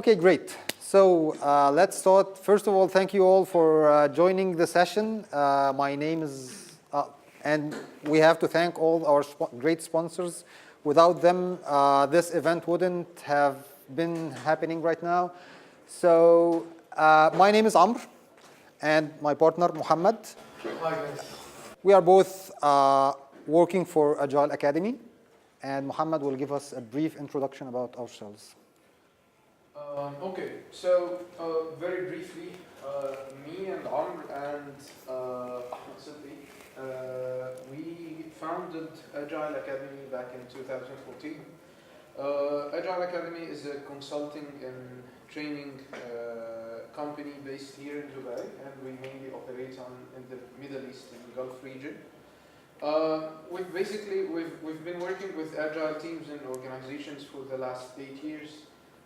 Okay, great. So let's start. First of all, thank you all for joining the session. My name is, and we have to thank all our great sponsors. Without them, this event wouldn't have been happening right now. So my name is Amr, and my partner, Mohamed. Hi, guys. We are both working for Agile Academy, and Mohamed will give us a brief introduction about ourselves. Okay, so very briefly, me and Amr and Ahmed Siddi, we founded Agile Academy back in 2014. Agile Academy is a consulting and training company based here in Dubai, and we mainly operate in the Middle East and Gulf region. We've been working with Agile teams and organizations for the last 8 years.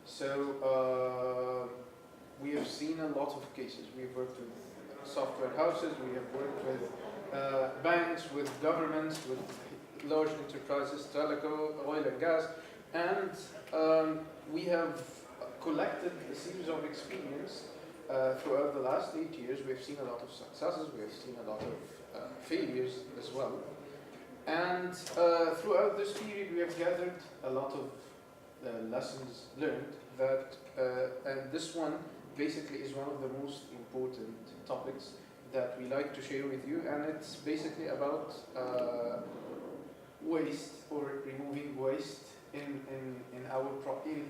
So we have seen a lot of cases. We've worked with software houses, we have worked with banks, with governments, with large enterprises, teleco, oil and gas, and we have collected a series of experience throughout the last 8 years. We've seen a lot of successes, we have seen a lot of failures as well. And throughout this period we have gathered a lot of lessons learned that, and this one basically is one of the most important topics that we like to share with you, and it's basically about waste or removing waste in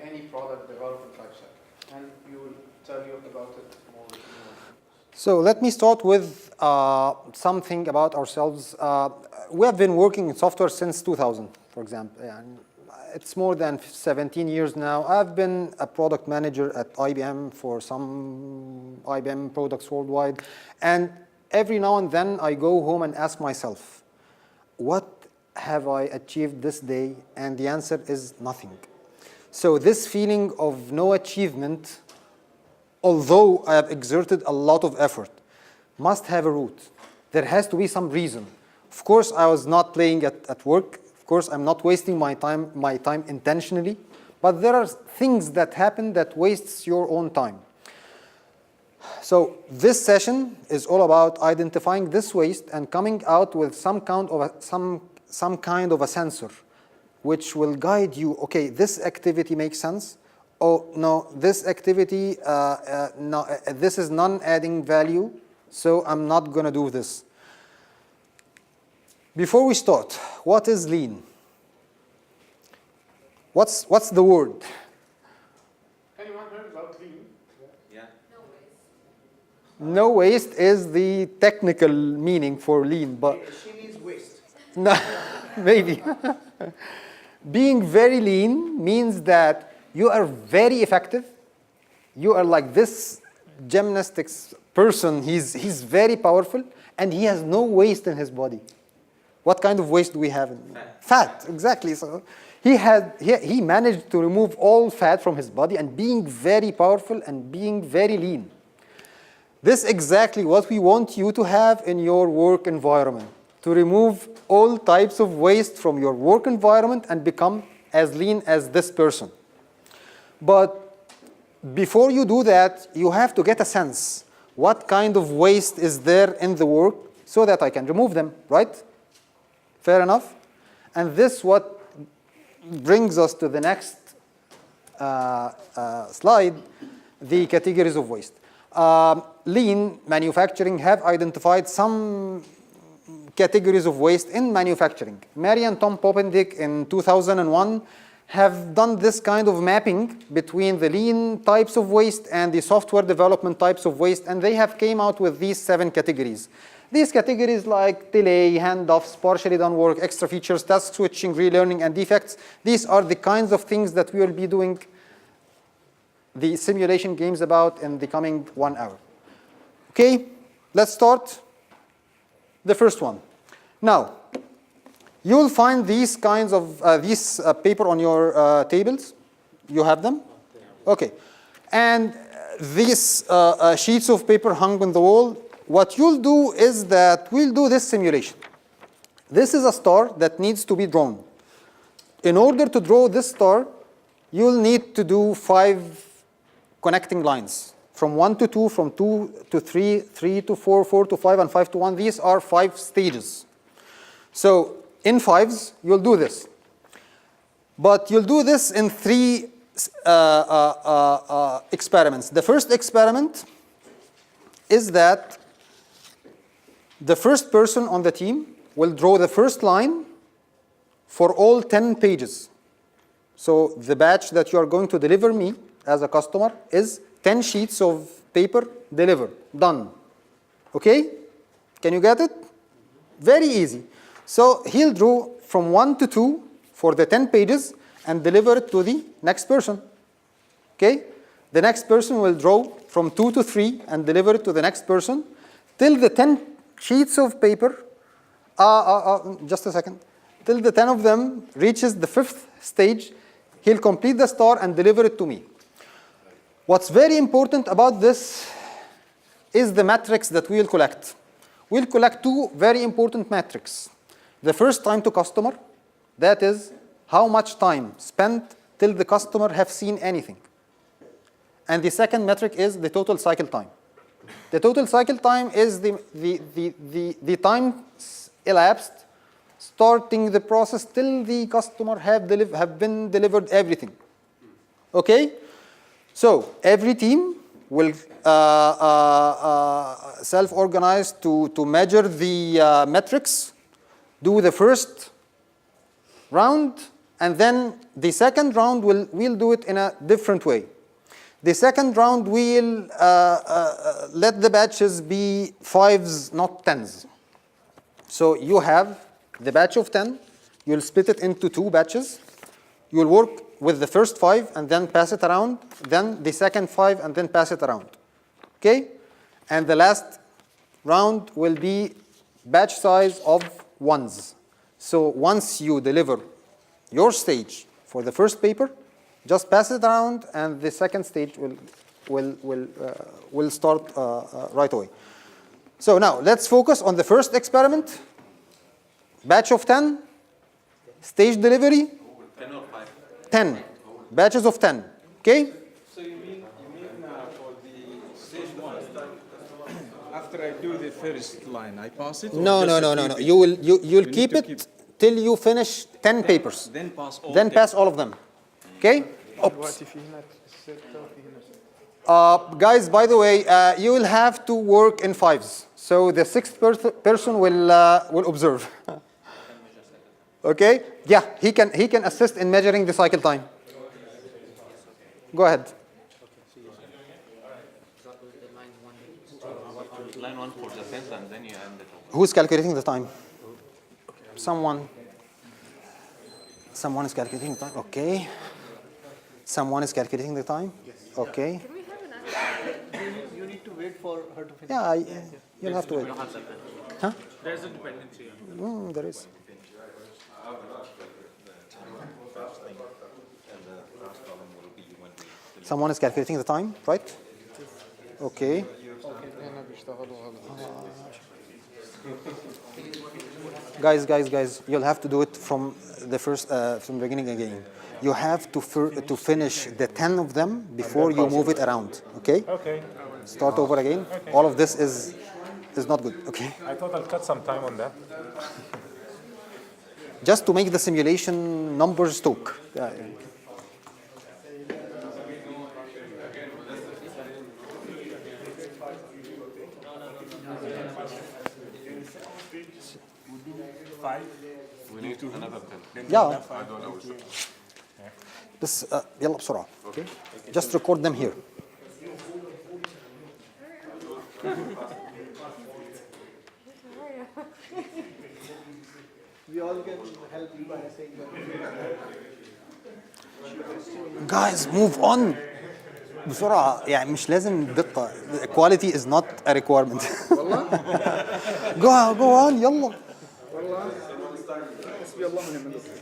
any product development lifecycle. And we will tell you about it more. So let me start with something about ourselves. We have been working in software since 2000, for example. And it's more than 17 years now. I've been a product manager at IBM for some IBM products worldwide. And every now and then I go home and ask myself, what have I achieved this day? And the answer is nothing. So this feeling of no achievement, although I have exerted a lot of effort, must have a root. There has to be some reason. Of course, I was not playing at work. Of course, I'm not wasting my time intentionally, but there are things that happen that wastes your own time. So this session is all about identifying this waste and coming out with some kind of a sensor, which will guide you. Okay, this activity makes sense. Oh no, this activity, no, this is non-adding value, so I'm not going to do this. Before we start, what is lean? What's the word? Anyone heard about lean? Yeah. No waste is the technical meaning for lean, but She needs waste. no, maybe. Being very lean means that you are very effective. You are like this gymnastics person. He's very powerful, and he has no waste in his body. What kind of waste do we have? Fat, exactly. So he managed to remove all fat from his body and being very powerful and being very lean. This is exactly what we want you to have in your work environment, to remove all types of waste from your work environment and become as lean as this person. But before you do that, you have to get a sense what kind of waste is there in the work so that I can remove them, right? Fair enough? And this what brings us to the next slide, the categories of waste. Lean manufacturing have identified some categories of waste in manufacturing. Mary and Tom Popendick in 2001 have done this kind of mapping between the lean types of waste and the software development types of waste, and they have came out with these 7 categories. These categories like delay, handoffs, partially done work, extra features, task switching, relearning, and defects, these are the kinds of things that we will be doing the simulation games about in the coming 1 hour. Okay, let's start. The first one. Now, you will find these kinds of paper on your tables. You have them? Okay. And these sheets of paper hung on the wall. What you'll do is that we'll do this simulation. This is a star that needs to be drawn. In order to draw this star, you'll need to do 5 connecting lines. From 1 to 2, from 2 to 3, 3 to 4, 4 to 5, and 5 to 1. These are 5 stages. So in 5s, you'll do this. But you'll do this in 3 experiments. The first experiment is that the first person on the team will draw the first line for all 10 pages. So the batch that you are going to deliver me as a customer is 10 sheets of paper delivered, done. Okay? Can you get it? Very easy. So he'll draw from 1 to 2 for the 10 pages and deliver it to the next person. Okay? The next person will draw from 2 to 3 and deliver it to the next person till the 10 sheets of paper, just a second, till the 10 of them reaches the 5th stage. He'll complete the star and deliver it to me. What's very important about this is the metrics that we'll collect. We'll collect 2 very important metrics. The first, time to customer, that is how much time spent till the customer have seen anything. And the second metric is the total cycle time. The total cycle time is the time elapsed starting the process till the customer have been delivered everything. Okay? So every team will self-organize to measure the metrics, do the first round, and then the second round we'll do it in a different way. The second round we'll let the batches be 5s, not 10s. So you have the batch of 10, you'll split it into 2 batches. You'll work with the first 5 and then pass it around, then the second 5 and then pass it around. Okay? And the last round will be batch size of 1s. So once you deliver your stage for the first paper, just pass it around and the second stage will start right away. So now let's focus on the first experiment. Batch of 10, stage delivery, 10 or 5? 10, batches of 10, okay? So you mean for the stage 1, after I do the first line, I pass it? Or No. just keep it? You'll need keep to it keep- till you finish 10 papers. Then pass all Then 10. pass all of them, okay? Oops. دلوقتي في هنا 6 وفي هنا 6. Guys, by the way, you will have to work in 5s. So the 6th person will observe. Okay? Yeah, he can assist in measuring the cycle time. Go ahead. Line 1 for the fence and then you end it. Who's calculating the time? Someone is calculating the time. Okay. Someone is calculating the time. Okay. Can we have an answer? You need to wait for her to finish. Yeah, you'll have to wait. Huh? There's a dependency. There is. Someone is calculating the time, right? Okay. هنا بيشتغلوا غلط. Guys, you'll have to do it from the first, from the beginning again. You have to finish the 10 of them before you move it around, okay? Okay. Start over again. Okay. All of this is not good, okay? I thought I'll cut some time on that. Just to make the simulation numbers talk. Yeah. We need another 10. Yeah. بس يلا بسرعة. Okay. Just record them here. We all can help you by saying that. Guys, move on. بسرعة يعني مش لازم دقة. Quality is not a requirement. go on يلا. والله حسبي الله ونعم الوكيل.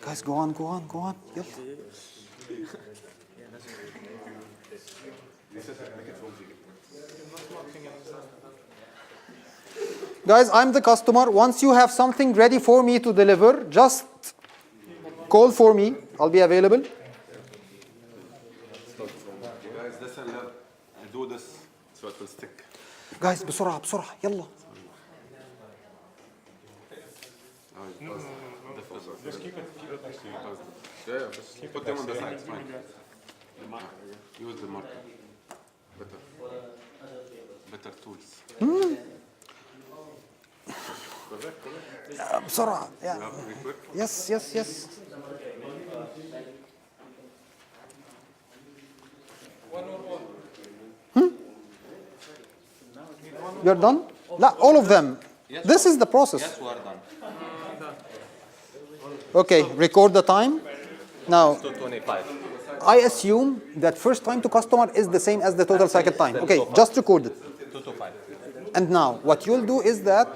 Guys, go on. يلا. Guys, I'm the customer. Once you have something ready for me to deliver, just call for me. I'll be available. Guys, listen, do this so it will stick. Guys, بسرعة بسرعة يلا. Just keep it next to you. Yeah, just put them on the side. It's fine. Use the marker. Better tools. بسرعة. Yeah. Be quick. Yes, yes, yes. You're done? لا, all of them. Yes. This is the process. Yes, we are done. Okay, record the time. Now, 225. I assume that first time to customer is the same as the total cycle time. Okay, just record it. 225. And now, what you'll do is that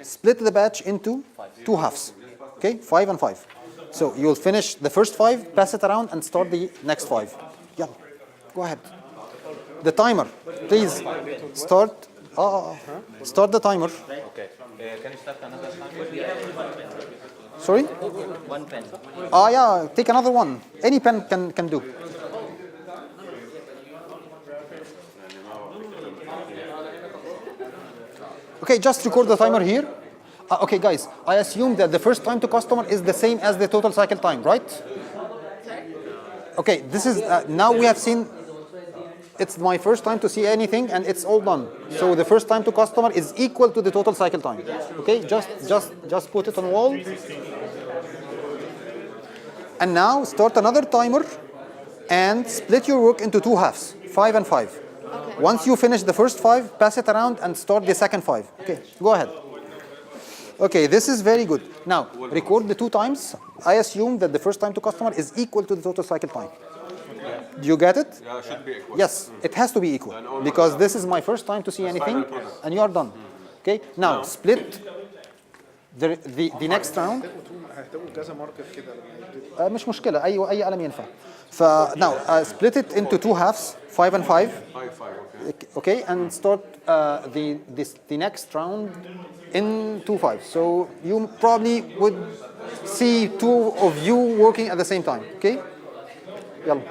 split the batch into two halves. Okay, 5 and 5. So you'll finish the first 5, pass it around, and start the next 5. Yeah, go ahead. The timer, please start. Start the timer. Okay. Can you start another time? Sorry? One pen. Yeah, take another one. Any pen can do. Okay, just record the timer here. Okay, guys, I assume that the first time to customer is the same as the total cycle time, right? Okay, this is, now we have seen, it's my first time to see anything and it's all done. So the first time to customer is equal to the total cycle time. Okay, just put it on wall. And now start another timer and split your work into two halves, 5 and 5. Okay. Once you finish the first 5, pass it around and start the second 5. Okay, go ahead. Okay, this is very good. Now, record the 2 times. I assume that the first time to customer is equal to the total cycle time. Do you get it? Yeah, it should be equal. Yes, it has to be equal because this is my first time to see anything and you are done. Okay, now split the next round. هتبقوا كذا ماركر كده مش مشكلة أي قلم ينفع. Now split it into two halves, 5 and 5. 5, Okay, and start the next round in 2 5. So you probably would see 2 of you working at the same time. Okay. يلا.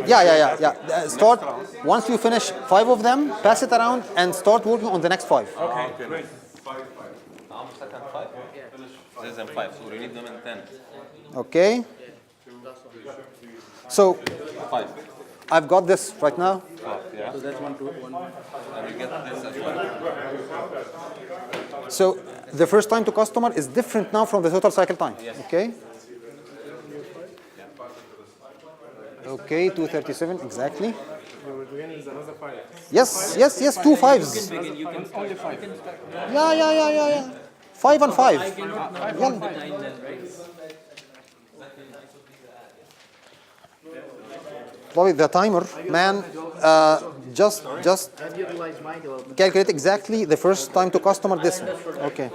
Yeah. Start once you finish 5 of them, pass it around and start working on the next 5. Okay. Second 5? This is 5, so we need them in 10. Okay. So 5. I've got this right now. Yeah. So that's 1, 2, 1. And you get this as well. So the first time to customer is different now from the total cycle time. Yes. Okay. Okay, 237 exactly. Yes, 2 5s. You can only 5. Yeah. 5 and 5. Yeah. Probably the timer, man. Just Have you realized my development? calculate exactly the first time to customer this one. Okay.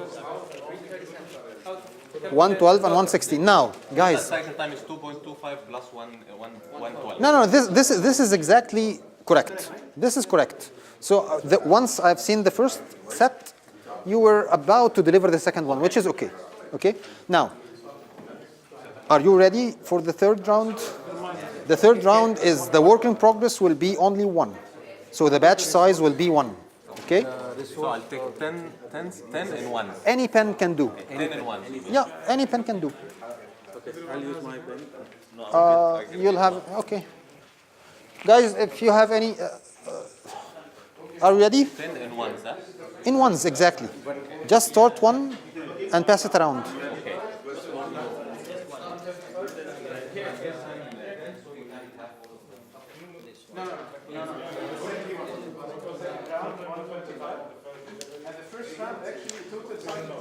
112 and 160. Now, The guys. cycle time is 2.25 plus 112. No. This is exactly correct. This is correct. So once I've seen the first set, you were about to deliver the second one, which is okay. Okay. Now, are you ready for the third round? The third round is the work in progress will be only 1. So the batch size will be 1. Okay. So I'll take 10 in 1. Any pen can do. 10 in 1. Yeah, any pen can do. Okay, I'll use my pen. You'll have, okay. Guys, if you have any, are you ready? 10 in 1, huh? In ones, exactly. Just start one and pass it around. Okay.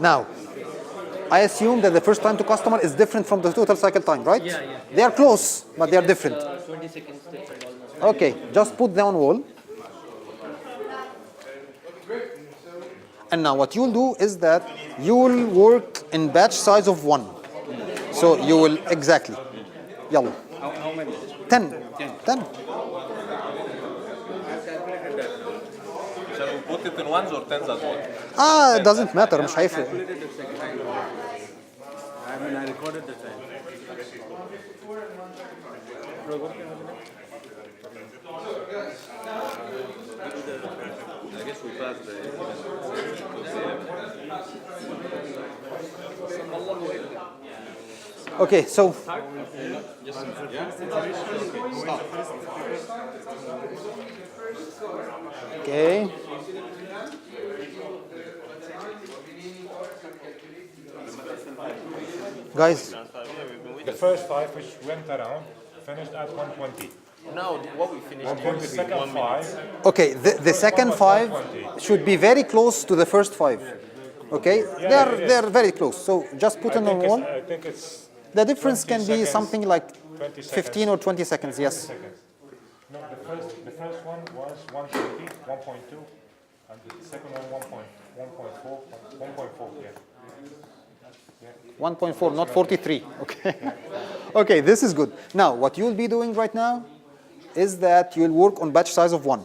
Now, I assume that the first time to customer is different from the total cycle time, right? Yeah. They are close, but they are different. 20 seconds different almost. Okay, just put them on wall. And now what you'll do is that you will work in batch size of 1. So you will, exactly. Yalla. How many? 10. 10. Shall we put put it in ones or tens as well? It doesn't matter, مش هيفرق. I mean, I recorded the time. I guess we passed the. Okay, so okay. Guys, The first 5 which went around finished at 120. Now, what we finished And the second 5, okay, the second 5 should be very close to the first 5. Okay, they're very close. So just put it on wall. I think it's The difference 20 can be seconds, something like 20 seconds. 15 or 20 seconds. Yes. seconds. No, the first one was 120, 1.2, and the second one 1.4, 1.4, yeah. 1.4, not 43. Okay. Okay, this is good. Now, what you'll be doing right now is that you'll work on batch size of 1.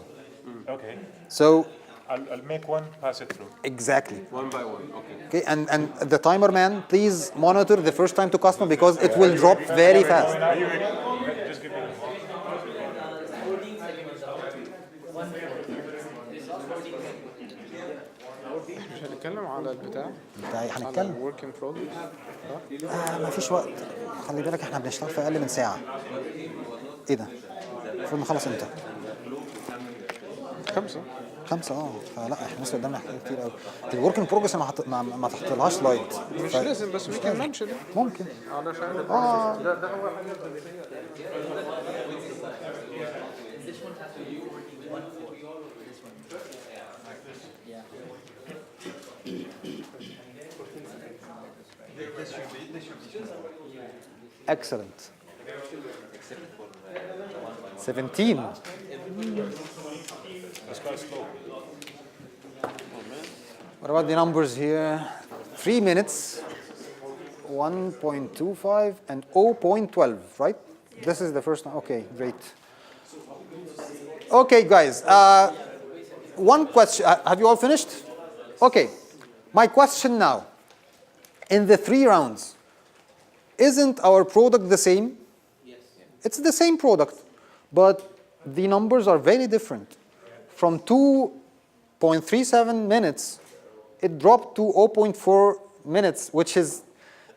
Okay. So I'll make one, pass it through. exactly. One by one, okay. Okay, and the timer man, please monitor the first time to customer because it will drop very fast. Just give me the مش هنتكلم على البتاع هنتكلم. work in progress. ما فيش وقت. خلي بالك احنا بنشتغل في اقل من ساعة. ايه ده؟ المفروض نخلص امتى؟ 5 5 فلا احنا لسه قدامنا حاجات كتير قوي. الورك ان بروجرس ما تحطلهاش سلايد. مش لازم بس ممكن نمشي ممكن. علشان ده هو حاجات Excellent. 17. What about the numbers here? 3 minutes, 1.25 and 0.12, right? This is the first one. Okay, great. Okay, guys. One question. Have you all finished? Okay. My question now. In the 3 rounds, isn't our product the same? Yes. It's the same product, but the numbers are very different. From 2.37 minutes, it dropped to 0.4 minutes, which is,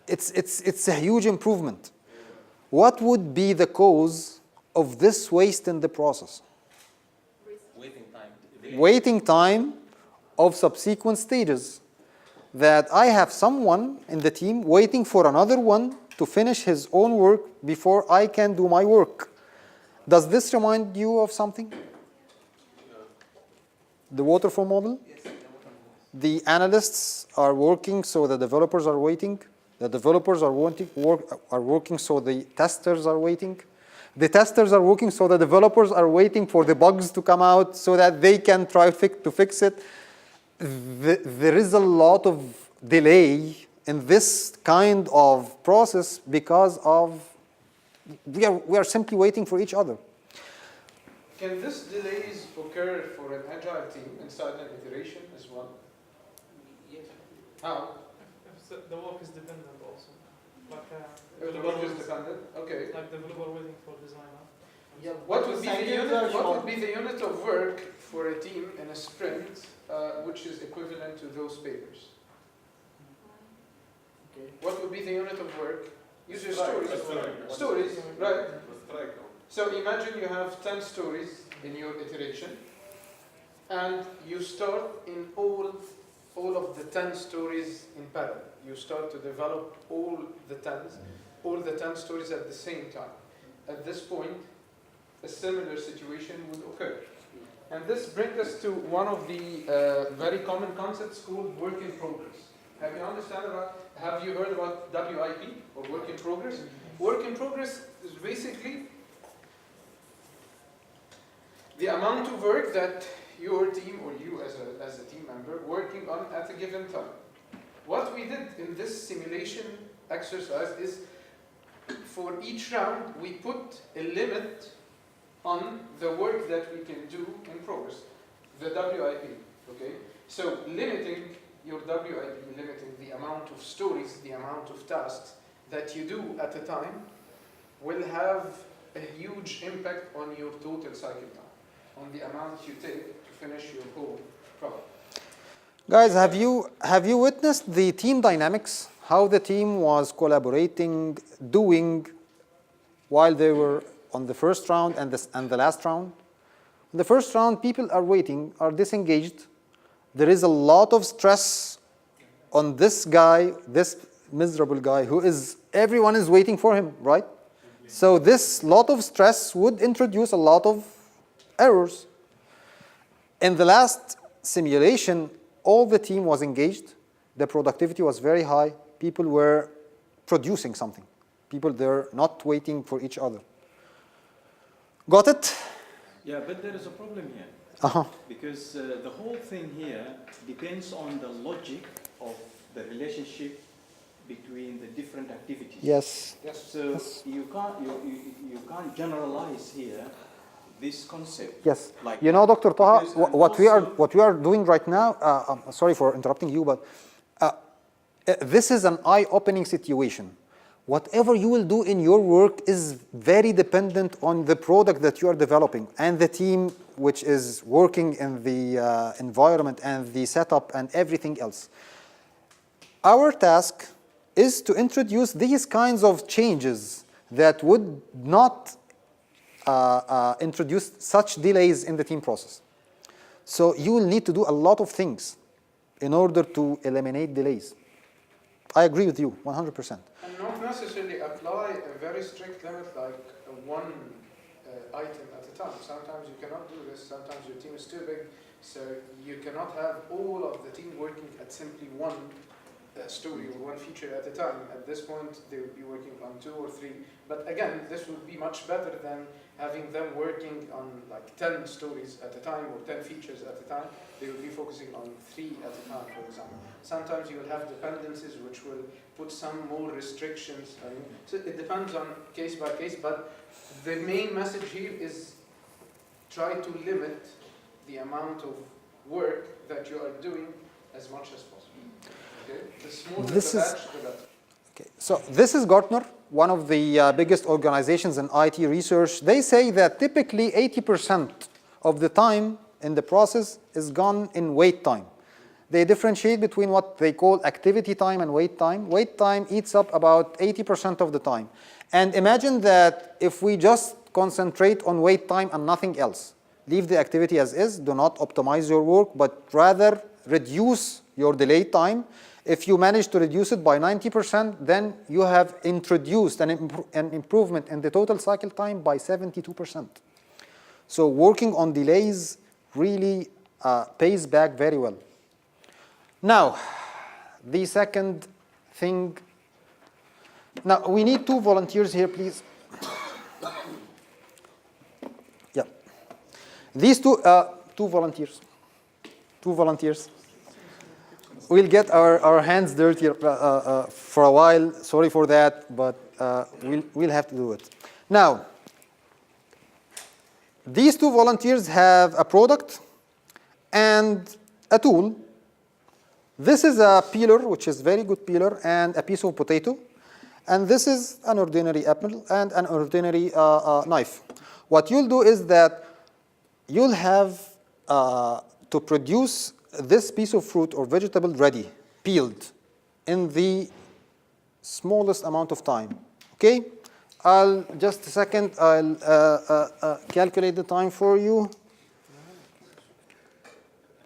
it's a huge improvement. What would be the cause of this waste in the process? Waiting time. Waiting time of subsequent stages. That I have someone in the team waiting for another one to finish his own work before I can do my work. Does this remind you of something? The waterfall model? The analysts are working, so the developers are waiting. The developers are working, so the testers are waiting. The testers are working, so the developers are waiting for the bugs to come out so that they can try to fix it. There is a lot of delay in this kind of process because of we are simply waiting for each other. Can this delays occur for an agile team inside an iteration as well? Yes. How? The work is dependent also. Like, If the work is dependent? Okay. like developer waiting for designer. What would be the unit? What would be the unit of work for a team in a sprint, which is equivalent to those papers? Okay. What would be the unit of work? Use your stories. Stories, right? So imagine you have 10 stories in your iteration, and you start in all of the 10 stories in parallel. You start to develop all the 10 stories at the same time. At this point, a similar situation would occur. And this brings us to one of the very common concepts called work in progress. Have you heard about WIP, or work in progress? Work in progress is basically the amount of work that your team or you as a team member working on at a given time. What we did in this simulation exercise is for each round we put a limit on the work that we can do in progress, the WIP. Okay? So limiting your WIP, limiting the amount of stories, the amount of tasks that you do at a time will have a huge impact on your total cycle time, on the amount you take to finish your whole problem. Guys, have you witnessed the team dynamics? How the team was collaborating, doing while they were on the first round and the last round? In the first round, people are waiting, are disengaged. There is a lot of stress on this guy, this miserable guy, everyone is waiting for him, right? So this lot of stress would introduce a lot of errors. In the last simulation, all the team was engaged. The productivity was very high. People were producing something. People, they're not waiting for each other. Got it? Yeah, but there is a problem here. Uh-huh. Because the whole thing here depends on the logic of the relationship between the different activities. Yes. So you can't generalize here this concept. Yes. Like, you know, Dr. Taha, because what we are doing right now, I'm sorry for interrupting you, but this is an eye-opening situation. Whatever you will do in your work is very dependent on the product that you are developing and the team which is working in the environment and the setup and everything else. Our task is to introduce these kinds of changes that would not introduce such delays in the team process. So you will need to do a lot of things in order to eliminate delays. I agree with you 100%. And not necessarily apply a very strict limit like one item at a time. Sometimes you cannot do this, sometimes your team is too big, so you cannot have all of the team working at simply one story or one feature at a time. At this point, they would be working on 2 or 3. But again, this would be much better than having them working on like 10 stories at a time or 10 features at a time. They will be focusing on 3 at a time, for example. Sometimes you will have dependencies which will put some more restrictions. So it depends on case by case, but the main message here is try to limit the amount of work that you are doing as much as possible. Okay? The smaller the batch, the better. Okay. So this is Gartner, one of the biggest organizations in IT research. They say that typically 80% of the time in the process is gone in wait time. They differentiate between what they call activity time and wait time. Wait time eats up about 80% of the time. And imagine that if we just concentrate on wait time and nothing else, leave the activity as is, do not optimize your work, but rather reduce your delay time. If you manage to reduce it by 90%, then you have introduced an improvement in the total cycle time by 72%. So working on delays really pays back very well. Now, the second thing. Now, we need 2 volunteers here, please. Yeah. These two volunteers. 2 volunteers. We'll get our hands dirty for a while. Sorry for that, but we'll have to do it. Now, these 2 volunteers have a product and a tool. This is a peeler, which is very good peeler, and a piece of potato. And this is an ordinary apple and an ordinary knife. What you'll do is that you'll have to produce this piece of fruit or vegetable ready, peeled, in the smallest amount of time. Okay? Just a second, I'll calculate the time for you.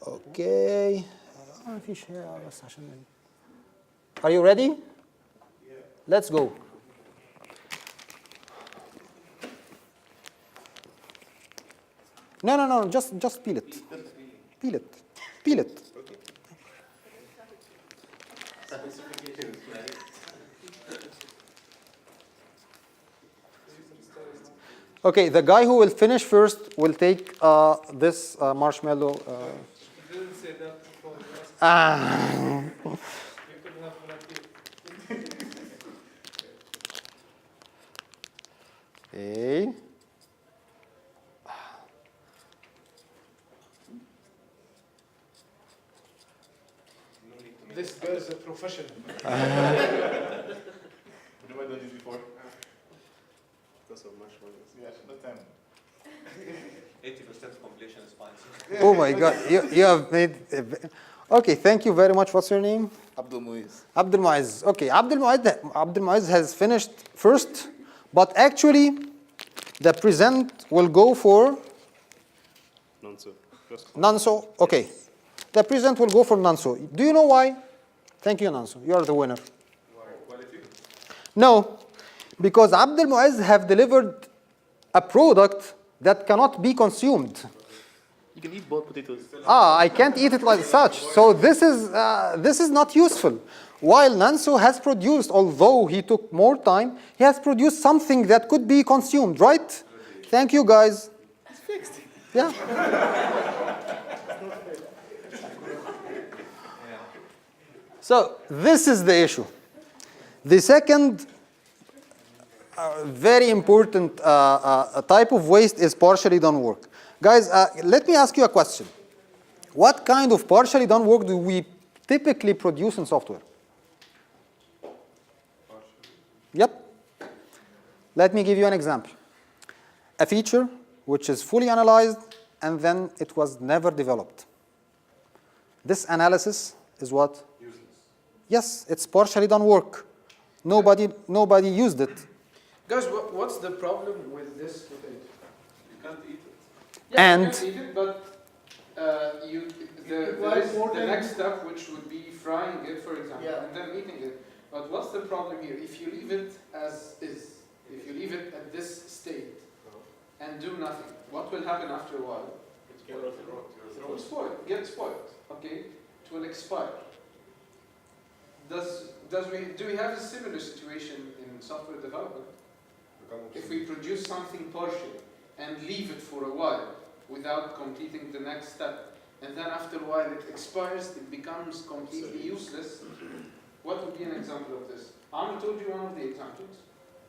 Okay. Are you ready? Yeah. Let's go. No, just peel it. Peel it. Peel it. Okay, the guy who will finish first will take this marshmallow. You didn't say that before. Ah. You couldn't have volunteered. Okay. a professional. Have you ever done this before? Because of marshmallows. Yeah, that time. 80% completion is fine. Oh my God, you have made. Okay, thank you very much. What's your name? Abdul Muiz. Abdul Muiz. Okay, Abdul Muiz has finished first, but actually, the present will go for Nonso. Nanso. Okay, the present will go for Nanso. Do you know why? Thank you, Nanso. You are the winner. Why? Quality? No, because Abdul Muiz have delivered a product that cannot be consumed. You can eat both potatoes. I can't eat it like such. So this is not useful. While Nanso has produced, although he took more time, he has produced something that could be consumed, right? Thank you, guys. It's fixed. Yeah. So this is the issue. The second very important type of waste is partially done work. Guys, let me ask you a question. What kind of partially done work do we typically produce in software? Yep. Let me give you an example. A feature which is fully analyzed and then it was never developed. This analysis is what? Useless. Yes, it's partially done work. Nobody used it. Guys, what's the problem with this potato? You can't eat it. Yeah, And- you can eat it, but the next step, which would be frying it, for example, Yeah. and then eating it. But what's the problem here? If you leave it as is, if you leave it at this state and do nothing, what will happen after a while? It will rot. It will spoil, get spoiled, okay? It will expire. Do we have a similar situation in software development? If we produce something partial and leave it for a while without completing the next step, and then after a while it expires, it becomes completely useless, what would be an example of this? Amr told you one of the examples,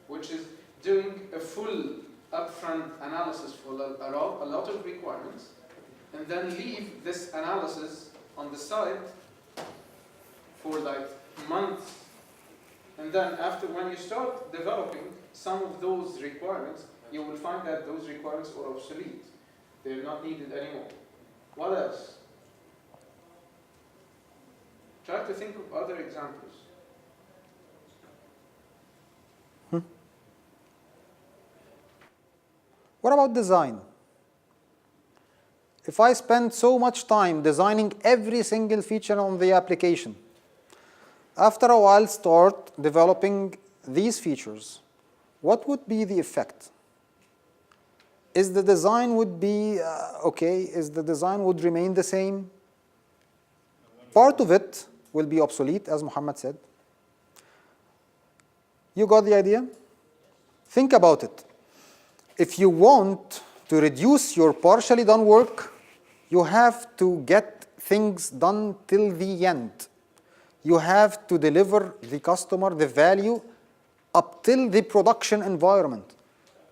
which is doing a full upfront analysis for a lot of requirements, and then leave this analysis on the side for like months. And then after, when you start developing some of those requirements, you will find that those requirements are obsolete. They're not needed anymore. What else? Try to think of other examples. What about design? If I spend so much time designing every single feature on the application, after a while start developing these features, what would be the effect? Is the design would be okay? Is the design would remain the same? Part of it will be obsolete, as Mohamed said. You got the idea? Think about it. If you want to reduce your partially done work, you have to get things done till the end. You have to deliver the customer the value up till the production environment.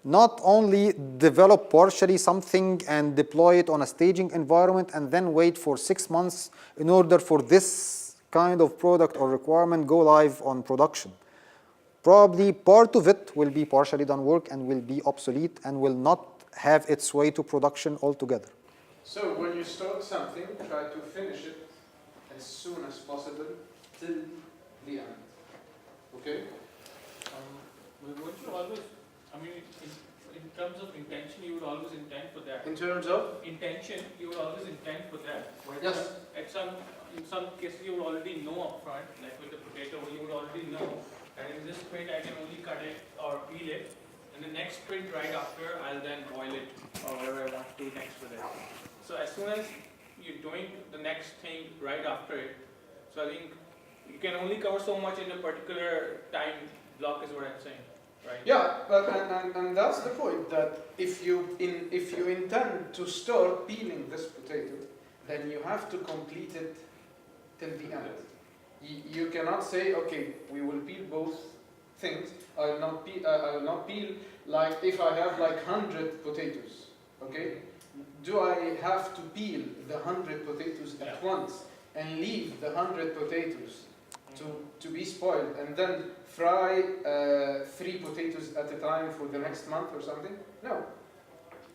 Not only develop partially something and deploy it on a staging environment and then wait for 6 months in order for this kind of product or requirement go live on production. Probably part of it will be partially done work and will be obsolete and will not have its way to production altogether. So when you start something, try to finish it as soon as possible till the end. Okay? Would you always, I mean, in terms of intention, you would always intend for that. In terms of? Intention, you would always intend for that. Yes. In some cases, you would already know upfront, like with the potato, you would already know that in this sprint I can only cut it or peel it. In the next sprint right after, I'll then boil it or whatever I want to do next with it. So as soon as you're doing the next thing right after it, so I think you can only cover so much in a particular time block is what I'm saying, right? Yeah, but and that's the point, that if you intend to start peeling this potato, then you have to complete it till the end. You cannot say, okay, we will peel both things. I will not peel like if I have like 100 potatoes. Okay, do I have to peel the 100 potatoes at once and leave the 100 potatoes to be spoiled and then fry 3 potatoes at a time for the next month or something? No.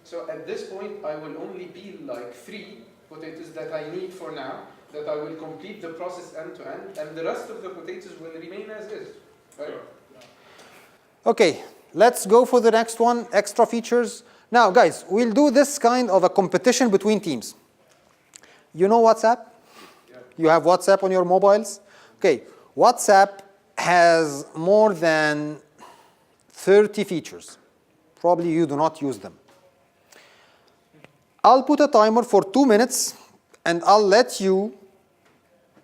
So at this point, I will only peel like 3 potatoes that I need for now, that I will complete the process end to end, and the rest of the potatoes will remain as is. Right? Okay, let's go for the next one, extra features. Now, guys, we'll do this kind of a competition between teams. You know WhatsApp? Yeah. You have WhatsApp on your mobiles? Okay, WhatsApp has more than 30 features. Probably you do not use them. I'll put a timer for 2 minutes, and I'll let you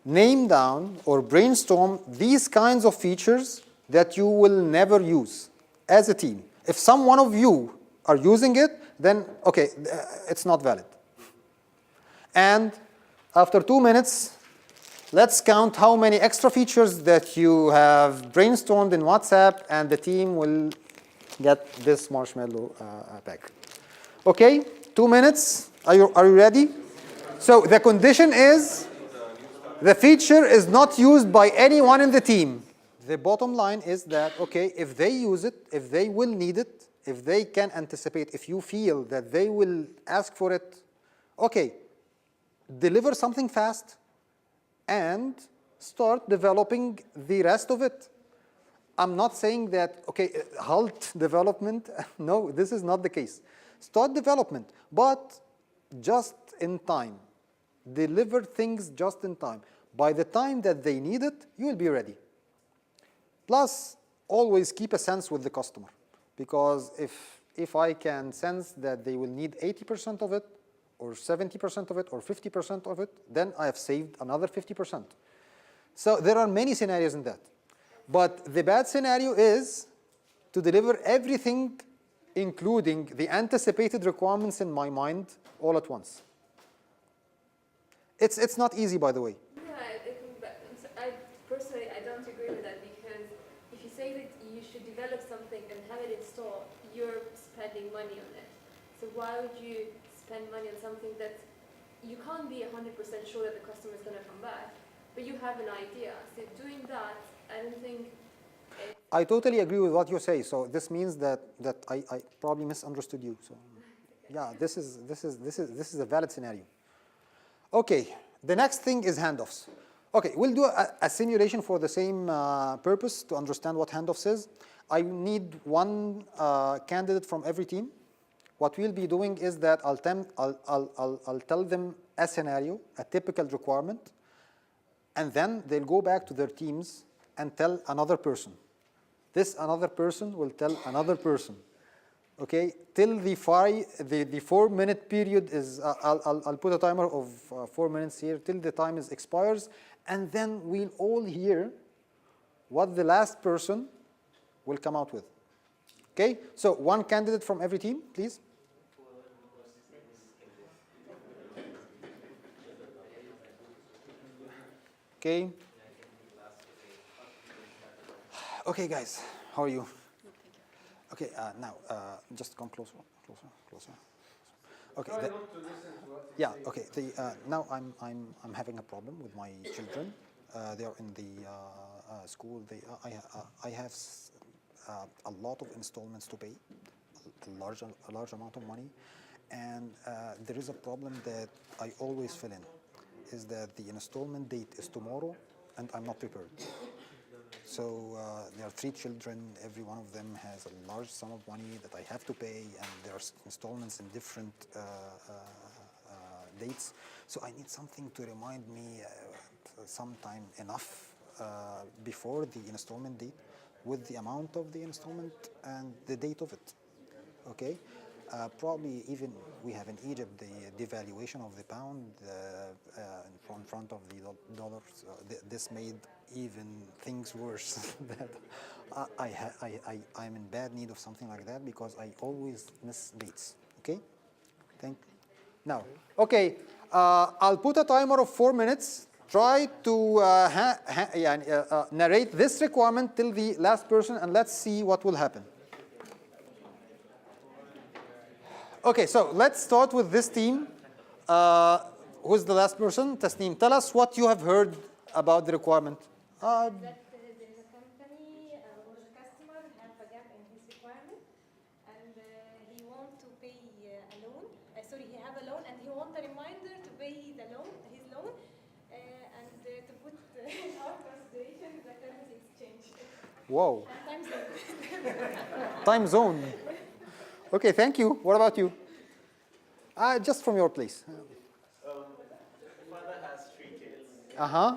name down or brainstorm these kinds of features that you will never use as a team. If some one of you are using it, then okay, it's not valid. And after 2 minutes, let's count how many extra features that you have brainstormed in WhatsApp, and the team will get this marshmallow pack. Okay, 2 minutes. Are you ready? So the condition is the feature is not used by anyone in the team. The bottom line is that, okay, if they use it, if they will need it, if they can anticipate, if you feel that they will ask for it, okay, deliver something fast and start developing the rest of it. I'm not saying that, okay, halt development. No, this is not the case. Start development, but just in time. Deliver things just in time. By the time that they need it, you will be ready. Plus, always keep a sense with the customer. Because if I can sense that they will need 80% of it, or 70% of it, or 50% of it, then I have saved another 50%. So there are many scenarios in that. But the bad scenario is to deliver everything, including the anticipated requirements in my mind, all at once. It's not easy, by the way. I personally, I don't agree with that, because if you say that you should develop something and have it installed, you're spending money on it. So why would you spend money on something that you can't be 100% sure that the customer is going to come back, but you have an idea? So doing that, I don't think. I totally agree with what you say. So this means that I probably misunderstood you. So yeah, this is a valid scenario. Okay, the next thing is handoffs. Okay, we'll do a simulation for the same purpose to understand what handoffs is. I need one candidate from every team. What we'll be doing is that I'll tell them a scenario, a typical requirement, and then they'll go back to their teams and tell another person. This another person will tell another person. Okay, till the 4-minute period is, I'll put a timer of 4 minutes here, till the time expires, and then we'll all hear what the last person will come out with. Okay, so one candidate from every team, please. Okay. Okay, guys, how are you? Okay, now just come closer. Okay. Yeah. Okay. Now I'm having a problem with my children. They are in the school. I have a lot of installments to pay, a large amount of money, and there is a problem that I always fill in, is that the installment date is tomorrow, and I'm not prepared. So there are 3 children. Every one of them has a large sum of money that I have to pay, and there are installments in different dates. So I need something to remind me sometime enough before the installment date, with the amount of the installment and the date of it. Okay. Probably even we have in Egypt the devaluation of the pound in front of the dollar. This made even things worse. That I'm in bad need of something like that, because I always miss dates. Okay, now. Okay, I'll put a timer of 4 minutes. Try to narrate this requirement till the last person, and let's see what will happen. Okay, so let's start with this team. Who's the last person? Tasneem, tell us what you have heard about the requirement. That there is a company or a customer have a gap in his requirement, and he want to pay a loan. Sorry, he have a loan, and he want a reminder to pay the loan, his loan, and to put in our consideration the currency exchange. Whoa. And time zone. Time zone. Okay, thank you. What about you? Just from your place. Father has 3 kids. Uh-huh.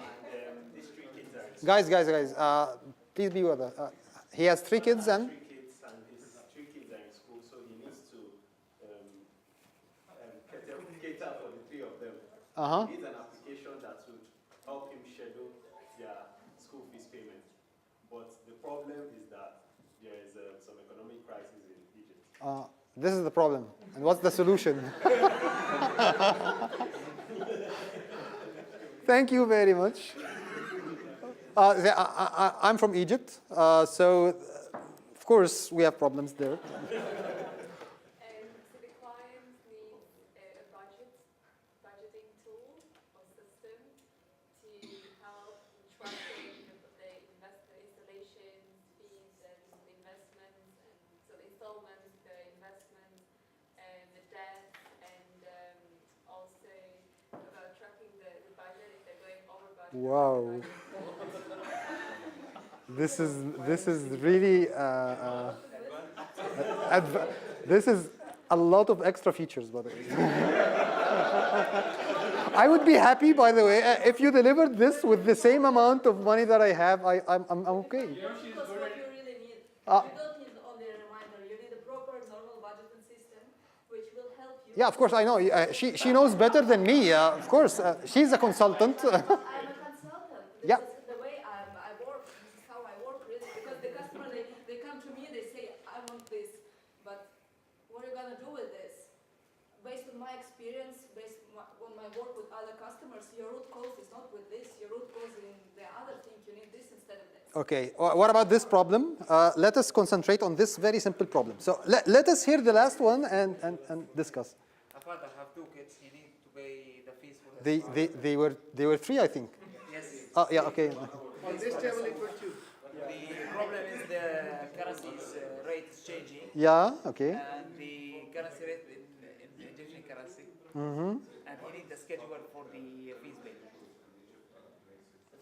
These 3 kids are in Guys, please be with us. He has 3 kids and? 3 kids, and his 3 kids are in school, so he needs to cater for the 3 of them. Uh-huh. He needs an application that would help him schedule their school fees payment. But the problem is that there is some economic crisis in Egypt. This is the problem. And what's the solution? Thank you very much. I'm from Egypt, so of course we have problems there. So the client needs a budgeting tool or system to help tracking the installations, fees, and the investments, and so the installments, the investments, and the debt, and also about tracking the budget if they're going over budget. Wow. This is really this is a lot of extra features, by the way. I would be happy, by the way, if you delivered this with the same amount of money that I have. I'm okay. Because what you really need, you don't need only a reminder. You need a proper normal budgeting system, which will help you. Yeah, of course, I know. She knows better than me. Of course, she's a consultant. I'm a consultant. Yeah. This is the way I work. This is how I work, really. Because the customer, they come to me, they say, I want this, but what are you going to do with this? Based on my experience, based on my work with other customers, your root cause is not with this. Your root cause is in the other thing. You need this instead of this. Okay, what about this problem? Let us concentrate on this very simple problem. So let us hear the last one and discuss. A father have 2 kids. He need to pay the fees for the They were 3, I think. Yes. Oh, yeah, okay. On this table it was 2. The problem is the currency rate is changing. Yeah, okay. And the currency rate in the Egyptian currency. Mm-hmm. And he need the schedule for the fees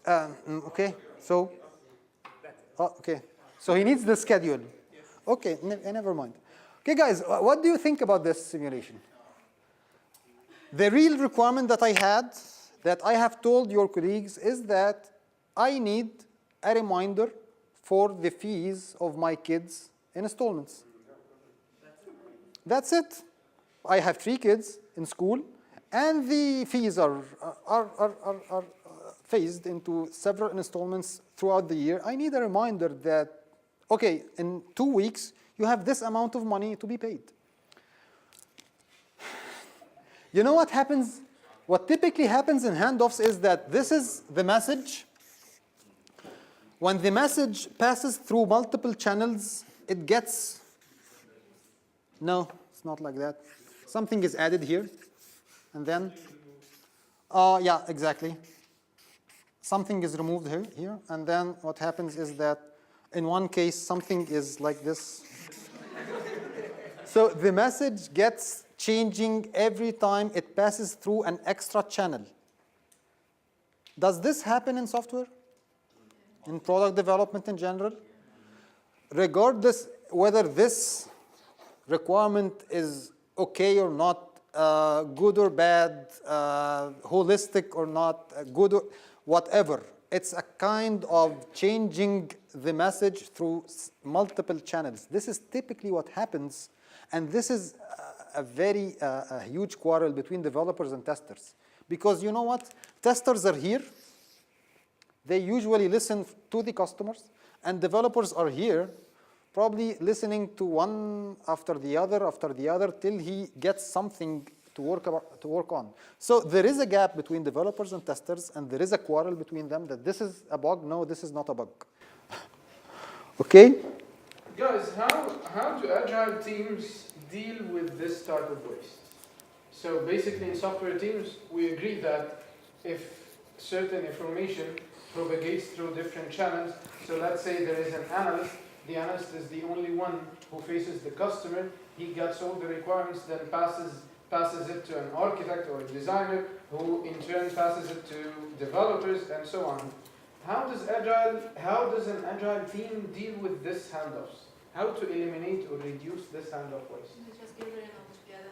payment. Okay, so, okay. So he needs the schedule. Okay, never mind. Okay, guys, what do you think about this simulation? The real requirement that I had, that I have told your colleagues, is that I need a reminder for the fees of my kids' in installments. That's it. I have 3 kids in school, and the fees are phased into several installments throughout the year. I need a reminder that, okay, in 2 weeks, you have this amount of money to be paid. You know what happens? What typically happens in handoffs is that this is the message. When the message passes through multiple channels, it gets, no, it's not like that. Something is added here, and then, yeah, exactly. Something is removed here, and then what happens is that in one case, something is like this. So the message gets changing every time it passes through an extra channel. Does this happen in software? In product development in general? Regardless whether this requirement is okay or not, good or bad, holistic or not, good or whatever. It's a kind of changing the message through multiple channels. This is typically what happens, and this is a very huge quarrel between developers and testers. Because you know what? Testers are here. They usually listen to the customers, and developers are here, probably listening to one after the other, till he gets something to work on. So there is a gap between developers and testers, and there is a quarrel between them that this is a bug, no, this is not a bug. Okay? Guys, how do agile teams deal with this type of waste? So basically in software teams, we agree that if certain information propagates through different channels. So let's say there is an analyst. The analyst is the only one who faces the customer. He gets all the requirements, then passes it to an architect or a designer, who in turn passes it to developers, and so on. How does an agile team deal with this handoffs? How to eliminate or reduce this handoff waste? You just give it together.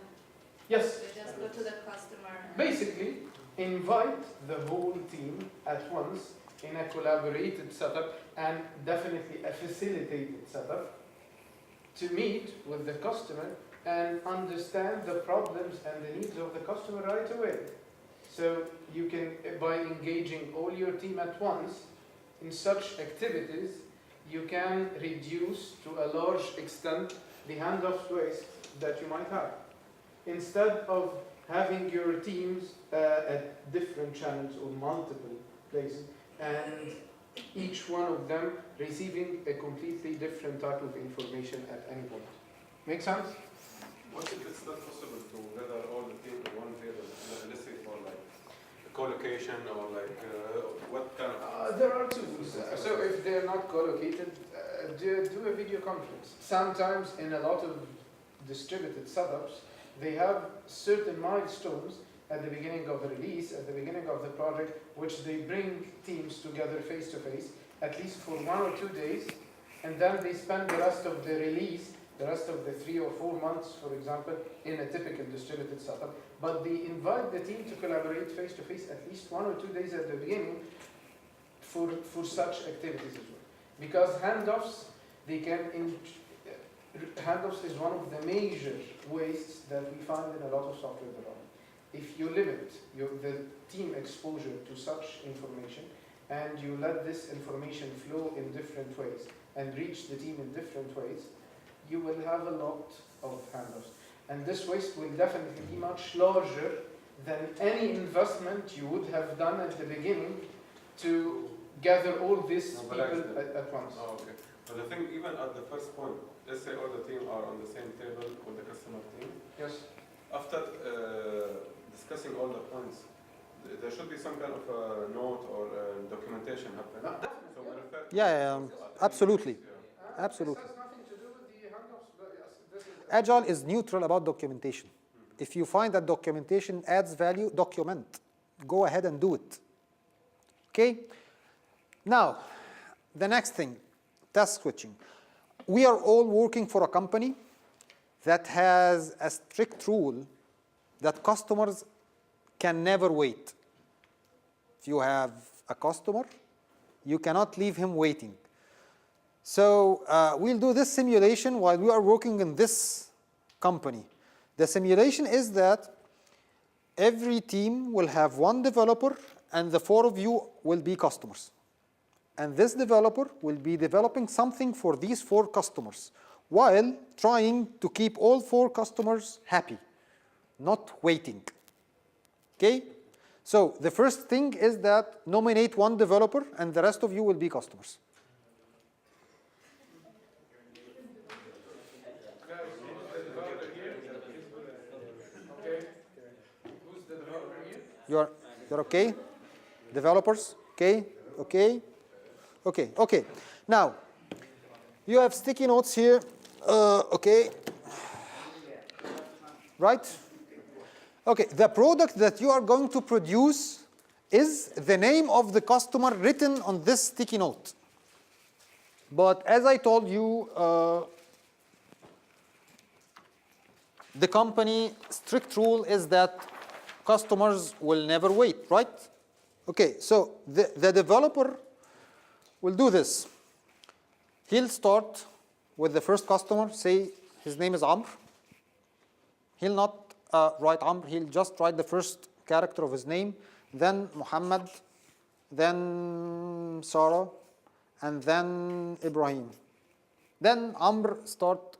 Yes. You just go to the customer. Basically, invite the whole team at once in a collaborated setup, and definitely a facilitated setup, to meet with the customer and understand the problems and the needs of the customer right away. So you can, by engaging all your team at once in such activities, you can reduce to a large extent the handoff waste that you might have. Instead of having your teams at different channels or multiple places, and each one of them receiving a completely different type of information at any point. Make sense? What if it's not possible to gather all the team in one table? Let's say for like co-location or like what kind of... There are tools. So if they're not co-located, do a video conference. Sometimes in a lot of distributed setups, they have certain milestones at the beginning of the release, at the beginning of the project, which they bring teams together face to face, at least for 1 or 2 days, and then they spend the rest of the release, the rest of the 3 or 4 months, for example, in a typical distributed setup. But they invite the team to collaborate face to face at least 1 or 2 days at the beginning for such activities as well. Because handoffs, handoffs is one of the major wastes that we find in a lot of software development. If you limit the team exposure to such information, and you let this information flow in different ways and reach the team in different ways, you will have a lot of handoffs. And this waste will definitely be much larger than any investment you would have done at the beginning to gather all these people at once. Oh, okay. But the thing, even at the first point, let's say all the team are on the same table with the customer team. Yes. After discussing all the points, there should be some kind of a note or documentation happening. So we refer to absolutely. This Absolutely. has nothing to do with the handoffs, but yes, this is... Agile is neutral about documentation. If you find that documentation adds value, document. Go ahead and do it. Okay? Now, the next thing, task switching. We are all working for a company that has a strict rule that customers can never wait. If you have a customer, you cannot leave him waiting. So we'll do this simulation while we are working in this company. The simulation is that every team will have one developer and the 4 of you will be customers. And this developer will be developing something for these 4 customers while trying to keep all 4 customers happy, not waiting. Okay? So the first thing is that nominate one developer and the rest of you will be customers. You're okay? Developers? Okay? Okay? Okay, okay. Now, you have sticky notes here. Okay. Right? Okay, the product that you are going to produce is the name of the customer written on this sticky note. But as I told you, the company strict rule is that customers will never wait, right? Okay, so the developer will do this. He'll start with the first customer, say his name is Amr. He'll not write Amr, he'll just write the first character of his name, then Mohamed, then Sarah, and then Ibrahim. Then Amr start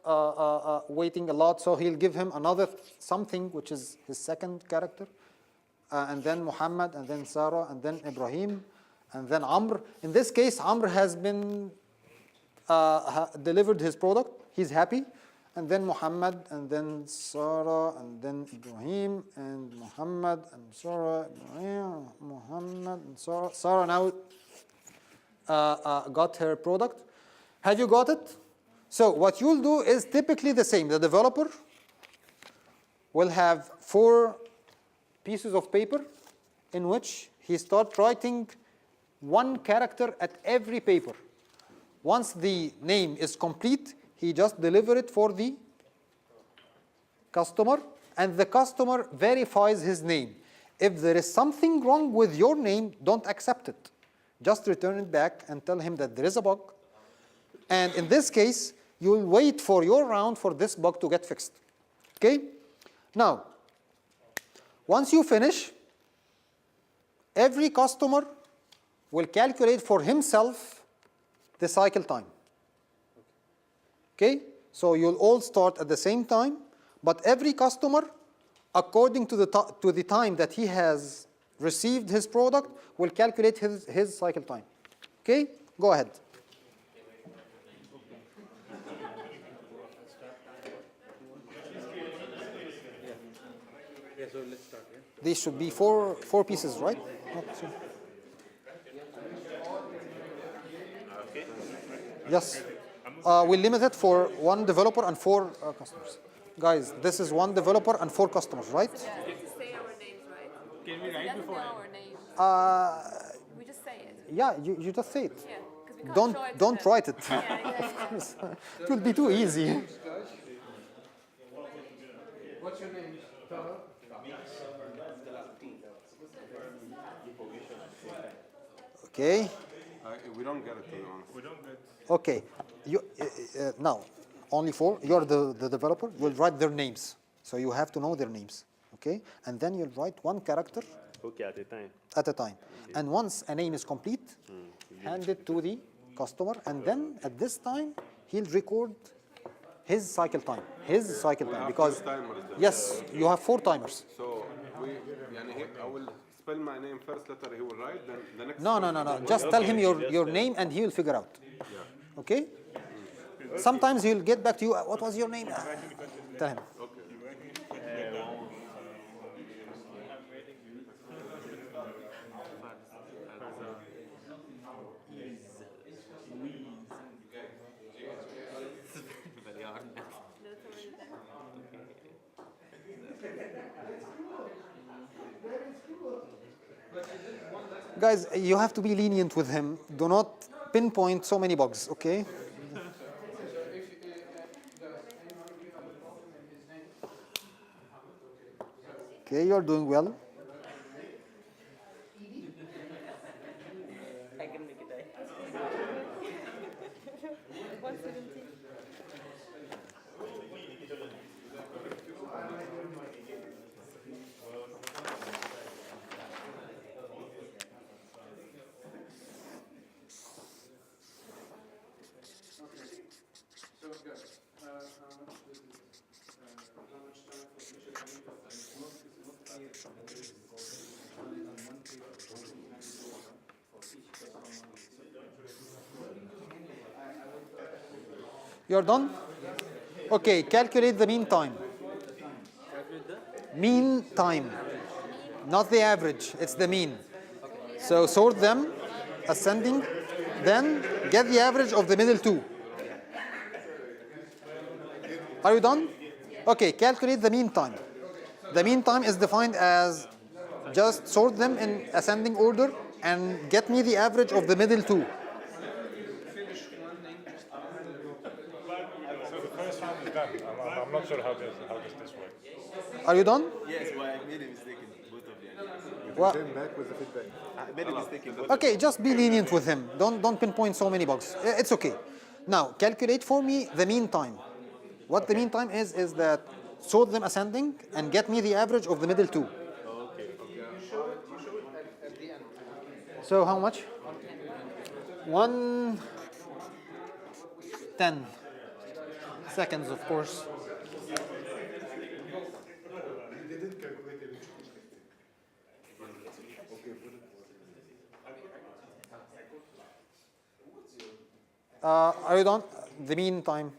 waiting a lot, so he'll give him another something, which is his second character, and then Mohamed, and then Sarah, and then Ibrahim, and then Amr. In this case, Amr has been delivered his product. He's happy. And then Mohamed, and then Sarah, and then Ibrahim, and Mohamed, and Sarah, Ibrahim, Mohamed, and Sarah. Sarah now got her product. Have you got it? So what you'll do is typically the same. The developer will have 4 pieces of paper in which he starts writing 1 character at every paper. Once the name is complete, he just delivers it for the customer, and the customer verifies his name. If there is something wrong with your name, don't accept it. Just return it back and tell him that there is a bug. And in this case, you'll wait for your round for this bug to get fixed. Okay? Now, once you finish, every customer will calculate for himself the cycle time. Okay? So you'll all start at the same time, but every customer, according to the time that he has received his product, will calculate his cycle time. Okay? Go ahead. Yeah, so let's start. Yeah? These should be four pieces, right? Okay. Yes. We limit it for 1 developer and 4 customers. Guys, this is 1 developer and 4 customers, right? Yeah, we just say our names, right? Can we He write doesn't before? know our names. We just say it. Yeah, you just say it. Yeah, because we can't show it to Don't them. write it. Yeah. It will be too easy. What's your name? Taha? Okay. We don't get it, to be honest. We don't get. Okay. Now, only 4. You're the developer. You'll write their names. So you have to know their names. Okay? And then you'll write 1 character Okay, at a time. at a time. And once a name is complete, hand it to the customer. And then at this time, he'll record his cycle time. His cycle time. Because, Timers then. yes, you have 4 timers. So I will spell my name first letter, he will write, then the next. No. Just tell him your name and he will figure out. Okay? Sometimes he'll get back to you. What was your name? Tell him. Guys, you have to be lenient with him. Do not pinpoint so many bugs, okay? Okay, you're doing well. I can make it. 117. So guys, how much time for You're done? Okay, calculate the mean time. Mean time. Not the average, it's the mean. So sort them, ascending, then get the average of the middle 2. Are you done? Okay, calculate the mean time. The mean time is defined as just sort them in ascending order and get me the average of the middle 2. So the first round is done. I'm not sure how does this work. Are you done? Yes, but I made a mistake in both of them. Well, Back with the feedback. I made a mistake in both. okay, just be lenient with him. Don't pinpoint so many bugs. It's okay. Now, calculate for me the mean time. What the mean time is that sort them ascending and get me the average of the middle 2. Okay. You show it at the end. So how much? 110 seconds, of course. Are you done? The mean time.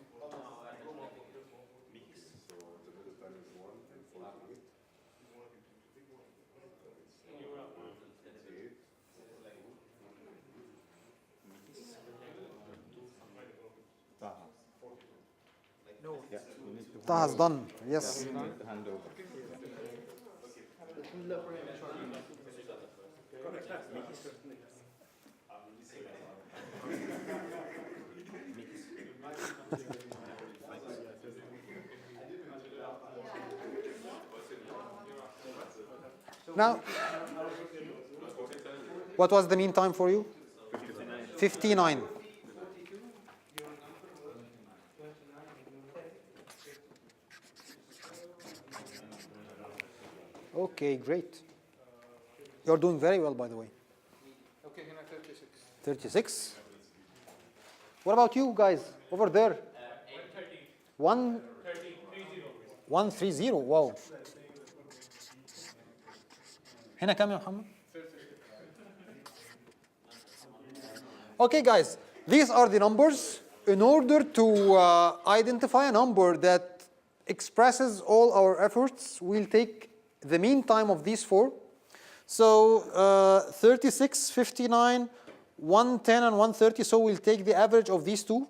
Taha is done. Yes. Now, what was the mean time for you? 59. Okay, great. You're doing very well, by the way. Okay, هنا 36. 36. What about you guys over there? 130. Wow. هنا كم يا محمد? Okay, guys, these are the numbers. In order to identify a number that expresses all our efforts, we'll take the mean time of these four. So 36, 59, 110, and 130. So we'll take the average of these two,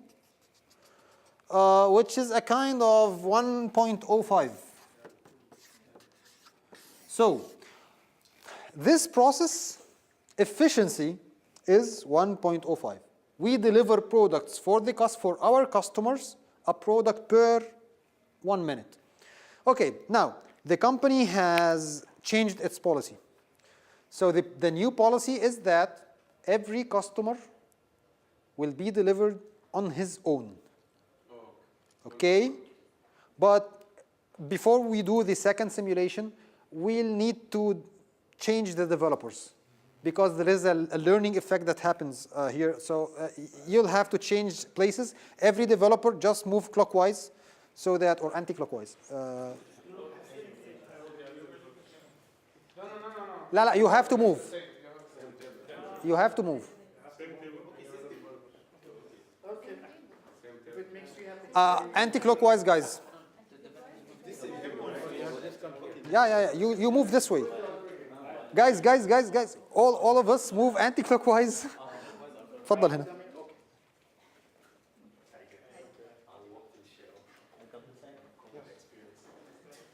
which is a kind of 1.05. So this process efficiency is 1.05. We deliver products for our customers, a product per 1 minute. Okay, now the company has changed its policy. So the new policy is that every customer will be delivered on his own. Okay? But before we do the second simulation, we'll need to change the developers, because there is a learning effect that happens here. So you'll have to change places. Every developer just move clockwise, so that, or anti-clockwise. No, you have to move. You have to move. Anti-clockwise, guys. Yeah. You move this way. Guys. All of us move anti-clockwise. تفضل هنا.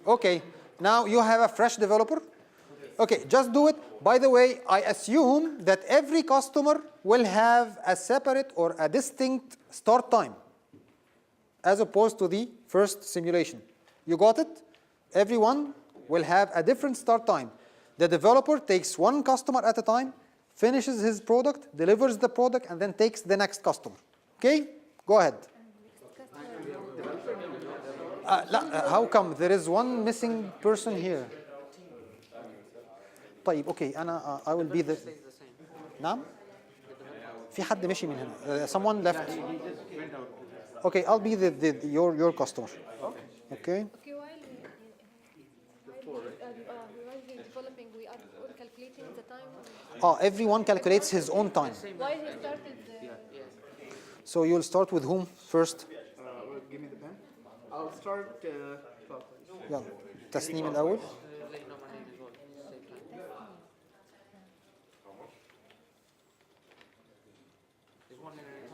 Okay, now you have a fresh developer. Okay, just do it. By the way, I assume that every customer will have a separate or a distinct start time, as opposed to the first simulation. You got it? Everyone will have a different start time. The developer takes one customer at a time, finishes his product, delivers the product, and then takes the next customer. Okay? Go ahead. How come? There is one missing person here. طيب, okay, I will be the... نعم؟ في حد مشي من هنا. Someone left. Okay, I'll be your customer. Okay? Okay, while we're developing, we are calculating the time. Everyone calculates his own time. While he started So you'll start with whom first? Give me the pen. I'll start clockwise. يلا. تسنيم الأول.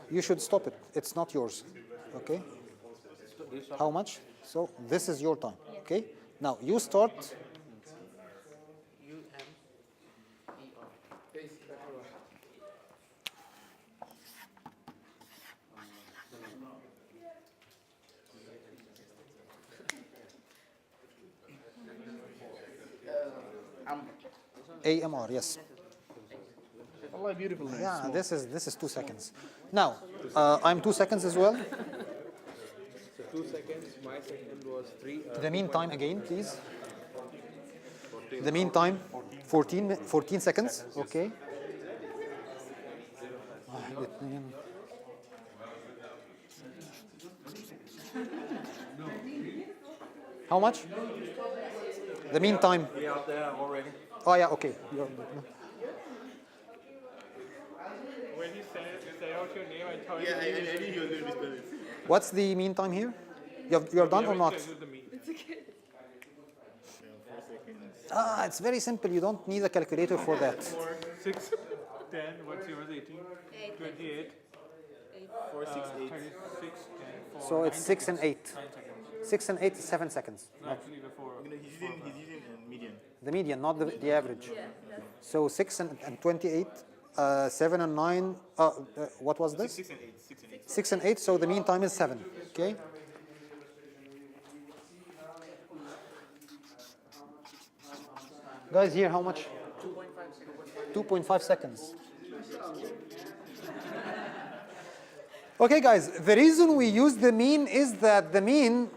You should stop it. It's not yours. Okay? How much? So this is your time. Okay? Now you start. AMR, yes. Allah, beautiful name. Yeah, this is 2 seconds. Now, I'm 2 seconds as well. So 2 seconds, my second was 3. The mean time again, please. The mean time, 14 seconds. Okay. How much? The mean time. We are there already. Oh yeah, okay. When you say out your name, I thought Yeah, I knew you were going to spell it. What's the mean time here? You're done or not? It's very simple. You don't need a calculator for that. 4, 6, 10, what's yours, 18, 28, 4, 6, 8. 36, 10, So it's 6 and 8. 9 seconds. 6 and 8 is 7 seconds. No, actually before. He's using a median. The median, not the average. Yeah, that's So 6 and 28, 7 and 9, what was this? 6 and 8. 6 and 8. 6 and 8, so the mean time is 7, okay? Guys, here, how much? 2.5 seconds. Okay, guys, the reason we use the mean is that the mean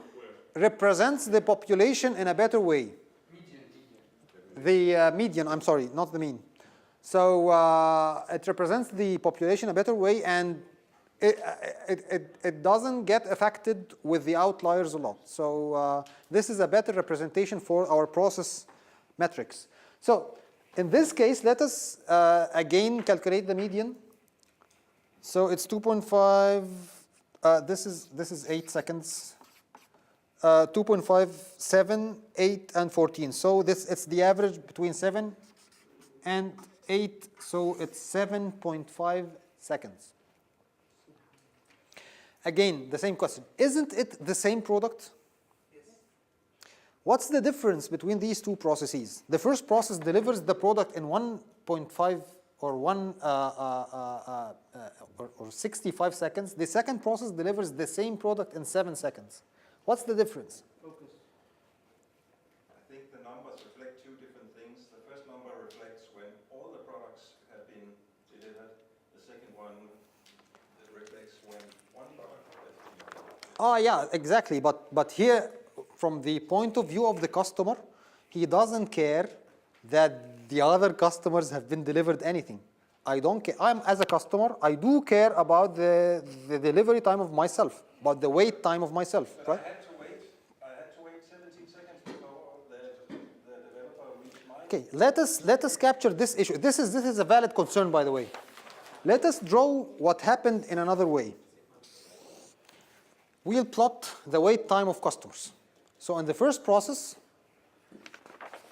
represents the population in a better way. The median, I'm sorry, not the mean. So it represents the population a better way, and it doesn't get affected with the outliers a lot. So this is a better representation for our process metrics. So in this case, let us again calculate the median. So it's 2.5. This is 8 seconds. 2.5, 7, 8, and 14. So it's the average between 7 and 8. So it's 7.5 seconds. Again, the same question. Isn't it the same product? What's the difference between these two processes? The first process delivers the product in 1.5 or 65 seconds. The second process delivers the same product in 7 seconds. What's the difference? Focus. I think the numbers reflect two different things. The first number reflects when all the products have been delivered. The second one reflects when one product has been delivered. Oh, yeah, exactly. But here, from the point of view of the customer, he doesn't care that the other customers have been delivered anything. I don't care. As a customer, I do care about the delivery time of myself, about the wait time of myself, right? I had to wait 17 seconds before the developer reached my... Okay, let us capture this issue. This is a valid concern, by the way. Let us draw what happened in another way. We'll plot the wait time of customers. So in the first process,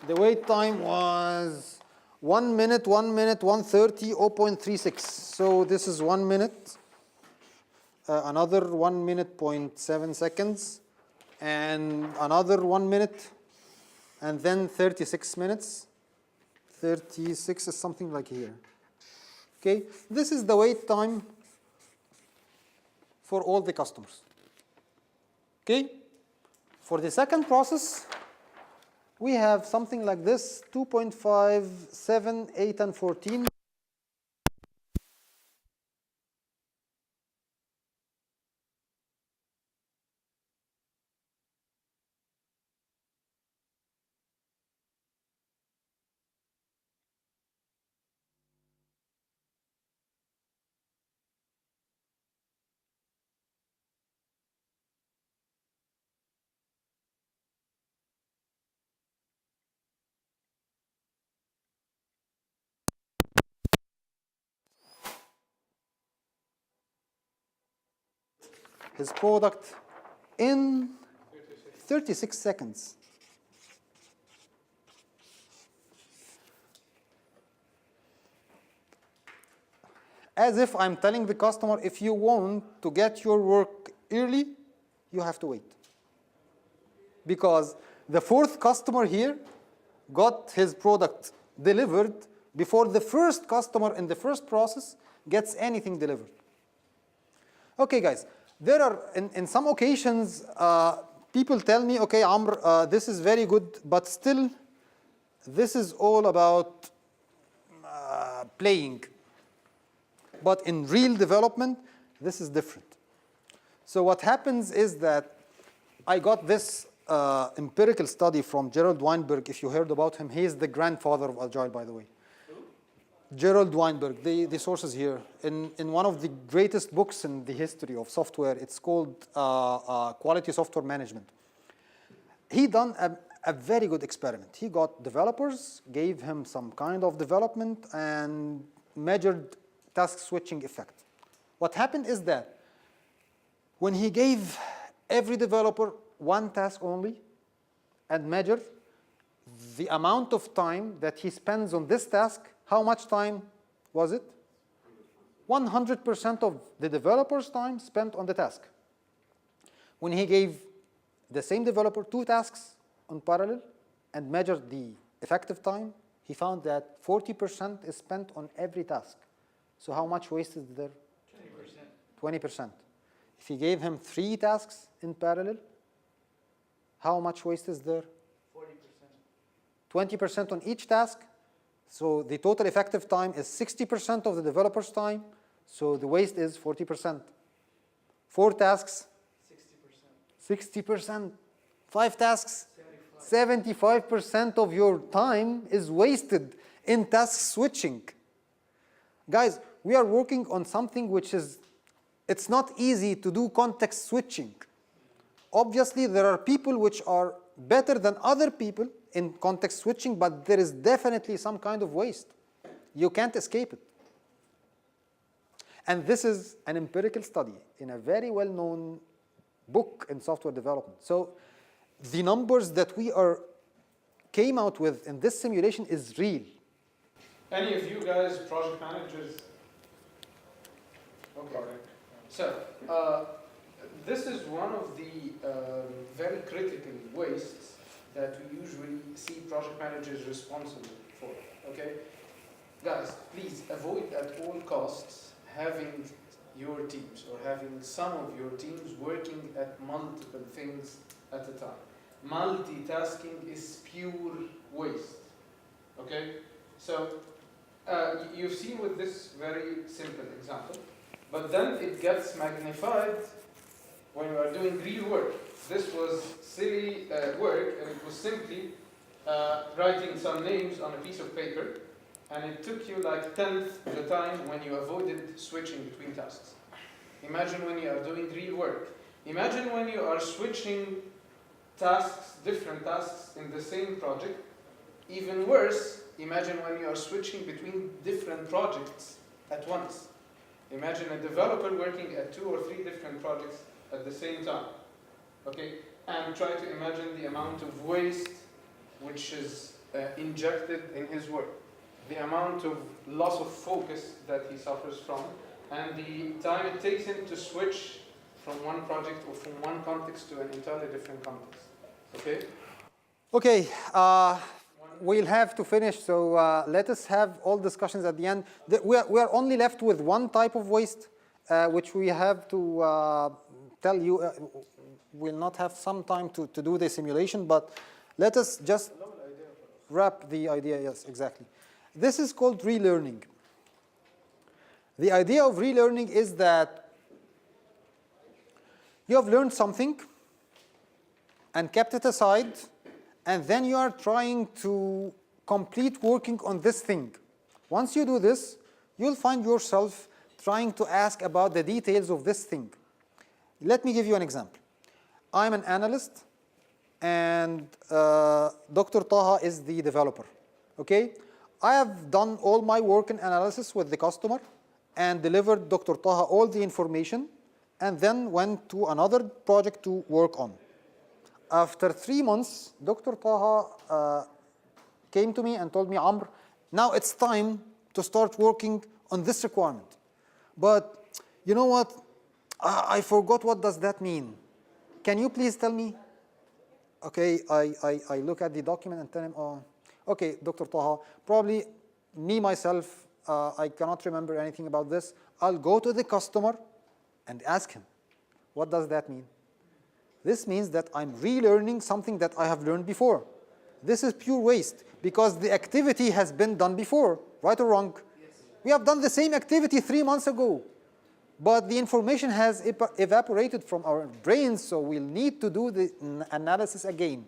the wait time was 1 minute, 130, 0.36. So this is 1 minute, another 1 minute, 0.7 seconds, and another 1 minute, and then 36 minutes. 36 is something like here. Okay, this is the wait time for all the customers. Okay, for the second process, we have something like this, 2.5, 7, 8, and 14. His product in 36 seconds. As if I'm telling the customer, if you want to get your work early, you have to wait. Because the fourth customer here got his product delivered before the first customer in the first process gets anything delivered. Okay, guys. There are, in some occasions, people tell me, okay, Amr, this is very good, but still, this is all about playing. But in real development, this is different. So what happens is that I got this empirical study from Gerald Weinberg, if you heard about him. He is the grandfather of Agile, by the way. Gerald Weinberg, the source is here. In one of the greatest books in the history of software, it's called Quality Software Management. He done a very good experiment. He got developers, gave him some kind of development, and measured task switching effect. What happened is that when he gave every developer one task only and measured the amount of time that he spends on this task, how much time was it? 100% of the developer's time spent on the task. when he gave the same developer 2 tasks on parallel and measured the effective time, he found that 40% is spent on every task. So how much waste is there? 20%. If he gave him 3 tasks in parallel, how much waste is there? 20% on each task. So the total effective time is 60% of the developer's time. So the waste is 40%. 4 tasks, 60%. 5 tasks, 75% of your time is wasted in task switching. Guys, we are working on something which is, it's not easy to do context switching. Obviously, there are people which are better than other people in context switching, but there is definitely some kind of waste. You can't escape it. And this is an empirical study in a very well-known book in software development. So the numbers that we came out with in this simulation is real. Any of you guys project managers? Okay. So this is one of the very critical wastes that we usually see project managers responsible for. Okay, guys, please avoid at all costs having your teams or having some of your teams working at multiple things at a time. Multitasking is pure waste. Okay, so you've seen with this very simple example, but then it gets magnified when you are doing real work. This was silly work, and it was simply writing some names on a piece of paper, and it took you like 1/10 the time when you avoided switching between tasks. Imagine when you are doing real work. Imagine when you are switching tasks, different tasks in the same project. Even worse, imagine when you are switching between different projects at once. Imagine a developer working at 2 or 3 different projects at the same time. Okay, and try to imagine the amount of waste which is injected in his work, the amount of loss of focus that he suffers from, and the time it takes him to switch from one project or from one context to an entirely different context. Okay? Okay, we'll have to finish, so let us have all discussions at the end. We are only left with one type of waste, which we have to tell you. We'll not have some time to do the simulation, but let us just wrap the idea. Yes, exactly. This is called relearning. The idea of relearning is that you have learned something and kept it aside, and then you are trying to complete working on this thing. Once you do this, you'll find yourself trying to ask about the details of this thing. Let me give you an example. I'm an analyst, and Dr. Taha is the developer. Okay? I have done all my work and analysis with the customer and delivered Dr. Taha all the information, and then went to another project to work on. After 3 months, Dr. Taha came to me and told me, Amr, now it's time to start working on this requirement. But you know what? I forgot what does that mean. Can you please tell me? Okay, I look at the document and tell him, oh, okay, Dr. Taha, probably me, myself, I cannot remember anything about this. I'll go to the customer and ask him, what does that mean? This means that I'm relearning something that I have learned before. This is pure waste, because the activity has been done before, right or wrong? Yes. We have done the same activity 3 months ago, but the information has evaporated from our brains, so we'll need to do the analysis again.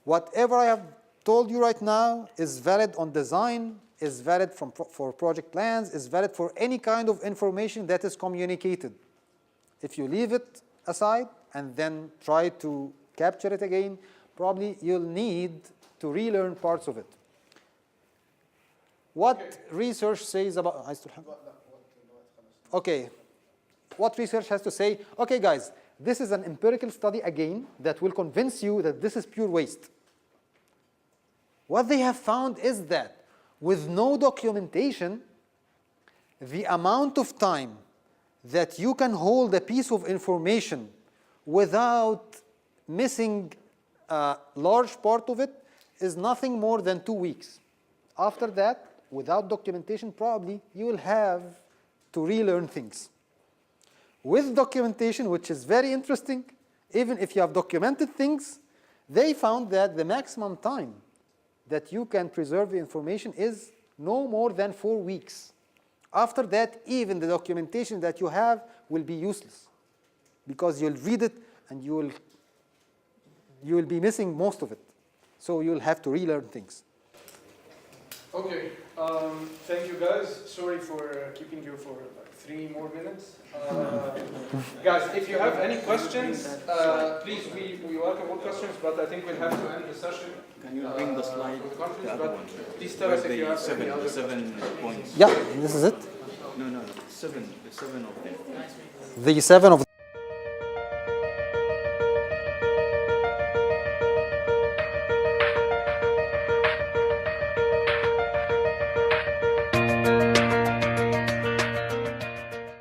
Whatever I have told you right now is valid on design, is valid for project plans, is valid for any kind of information that is communicated. If you leave it aside and then try to capture it again, probably you'll need to relearn parts of it. What research says about... Okay. What research has to say? Okay, guys, this is an empirical study again that will convince you that this is pure waste. What they have found is that with no documentation, the amount of time that you can hold a piece of information without missing a large part of it is nothing more than 2 weeks. After that, without documentation, probably you will have to relearn things. With documentation, which is very interesting, even if you have documented things, they found that the maximum time that you can preserve the information is no more than 4 weeks. After that, even the documentation that you have will be useless, because you'll read it and you will be missing most of it. So you'll have to relearn things. Okay, thank you guys. Sorry for keeping you for like 3 more minutes. Guys, if you have any questions, please, we welcome all questions, but I think we'll have to end the session. Can you bring the slide, for the conference, the other but one? please tell us if you have any other seven points. Yeah, this is it. No, the seven of them. The 7 of